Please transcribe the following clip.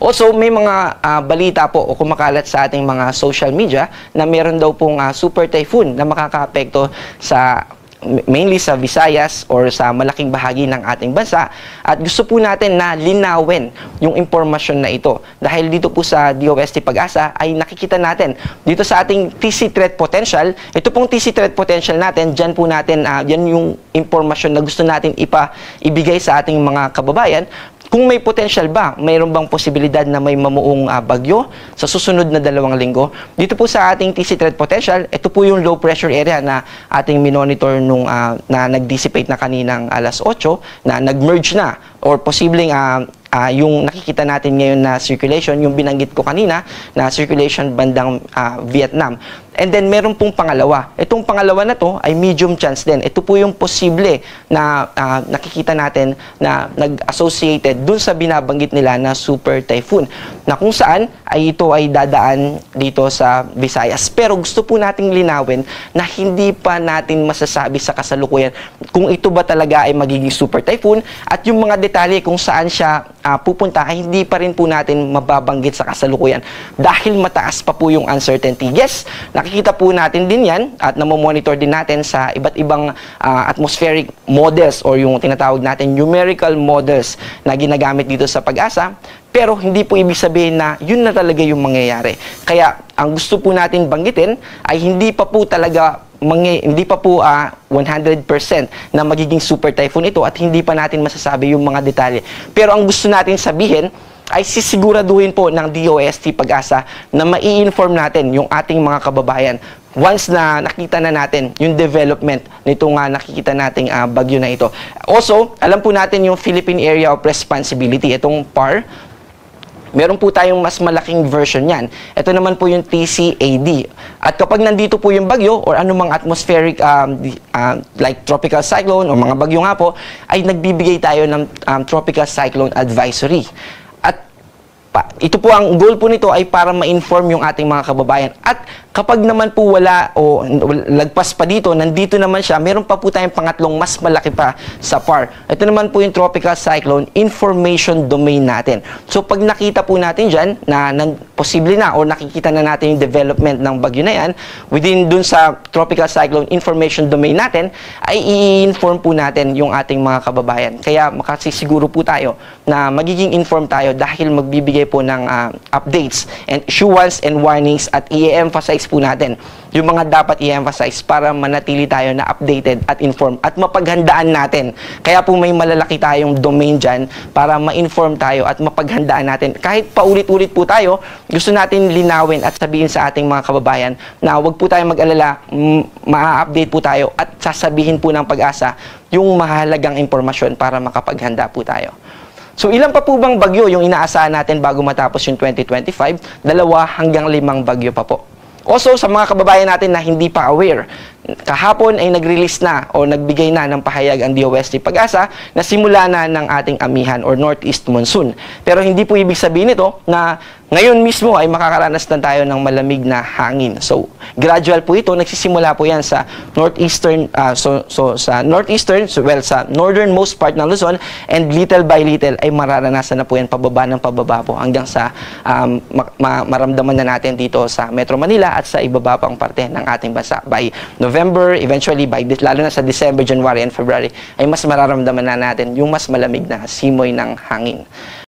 Also, may mga balita po o kumakalat sa ating mga social media na meron daw pong super typhoon na makakaapekto sa mainly sa Visayas or sa malaking bahagi ng ating bansa, at gusto po natin na linawin yung impormasyon na ito dahil dito po sa DOST Pag-asa ay nakikita natin dito sa ating TC threat potential. Ito pong TC threat potential natin, dyan po natin yan yung impormasyon na gusto natin ibigay sa ating mga kababayan. Kung may potential ba, mayroon bang posibilidad na may mamuong bagyo sa susunod na 2 linggo? Dito po sa ating TC threat potential, ito po yung low pressure area na ating minonitor nung na nag-dissipate na kaninang alas 8, na nag-merge na or posibleng yung nakikita natin ngayon na circulation, yung binanggit ko kanina na circulation bandang Vietnam. And then meron pong pangalawa. Itong pangalawa na to ay medium chance din. Ito po yung posible na nakikita natin na nag-associated dun sa binabanggit nila na super typhoon, na kung saan ay ito ay dadaan dito sa Visayas. Pero gusto po nating linawin na hindi pa natin masasabi sa kasalukuyan kung ito ba talaga ay magiging super typhoon, at yung mga detalye kung saan siya pupunta ay hindi pa rin po natin mababanggit sa kasalukuyan dahil mataas pa po yung uncertainty. Yes, nakikita po natin din yan at namomonitor din natin sa iba't ibang atmospheric models or yung tinatawag natin numerical models na ginagamit dito sa Pag-asa. Pero hindi po ibig sabihin na yun na talaga yung mangyayari. Kaya ang gusto po natin banggitin ay hindi pa po 100% na magiging super typhoon ito at hindi pa natin masasabi yung mga detalye. Pero ang gusto natin sabihin ay sisiguraduhin po ng DOST Pag-asa na mai-inform natin yung ating mga kababayan once na nakita na natin yung development nitong nakikita nating bagyo na ito. Also, alam po natin yung Philippine Area of Responsibility, itong PAR. Meron po tayong mas malaking version yan. Ito naman po yung TCAD. At kapag nandito po yung bagyo or anumang atmospheric like tropical cyclone o mga bagyo nga po, ay nagbibigay tayo ng tropical cyclone advisory. At ito po, ang goal po nito ay para ma-inform yung ating mga kababayan. At kapag naman po wala o lagpas pa dito, nandito naman siya, meron pa po tayong pangatlong mas malaki pa sa PAR. Ito naman po yung Tropical Cyclone Information Domain natin. So pag nakita po natin dyan na posible na o nakikita na natin yung development ng bagyo na yan, within dun sa Tropical Cyclone Information Domain natin, ay i-inform po natin yung ating mga kababayan. Kaya makasisiguro po tayo na magiging inform tayo dahil magbibigay po ng updates and issuance and warnings, at i-emphasize po natin yung mga dapat i-emphasize para manatili tayo na updated at informed at mapaghandaan natin. Kaya po may malalaki tayong domain dyan para ma-inform tayo at mapaghandaan natin. Kahit paulit-ulit po tayo, gusto natin linawin at sabihin sa ating mga kababayan na huwag po tayong mag-alala, ma-update po tayo at sasabihin po ng Pag-asa yung mahalagang impormasyon para makapaghanda po tayo. So ilan pa po bang bagyo yung inaasahan natin bago matapos yung 2025? 2 hanggang 5 bagyo pa po. Also, sa mga kababayan natin na hindi pa aware, kahapon ay nag-release na o nagbigay na ng pahayag ang DOST Pag-asa na simula na ng ating amihan or northeast monsoon. Pero hindi po ibig sabihin ito na ngayon mismo ay makakaranas na tayo ng malamig na hangin. So, gradual po ito. Nagsisimula po yan sa northeastern, sa northernmost part ng Luzon, and little by little ay mararanasan na po yan pababa ng pababa po hanggang sa maramdaman na natin dito sa Metro Manila at sa ibaba pang parte ng ating bansa. By November, eventually, lalo na sa December, January, and February, ay mas mararamdaman na natin yung mas malamig na simoy ng hangin.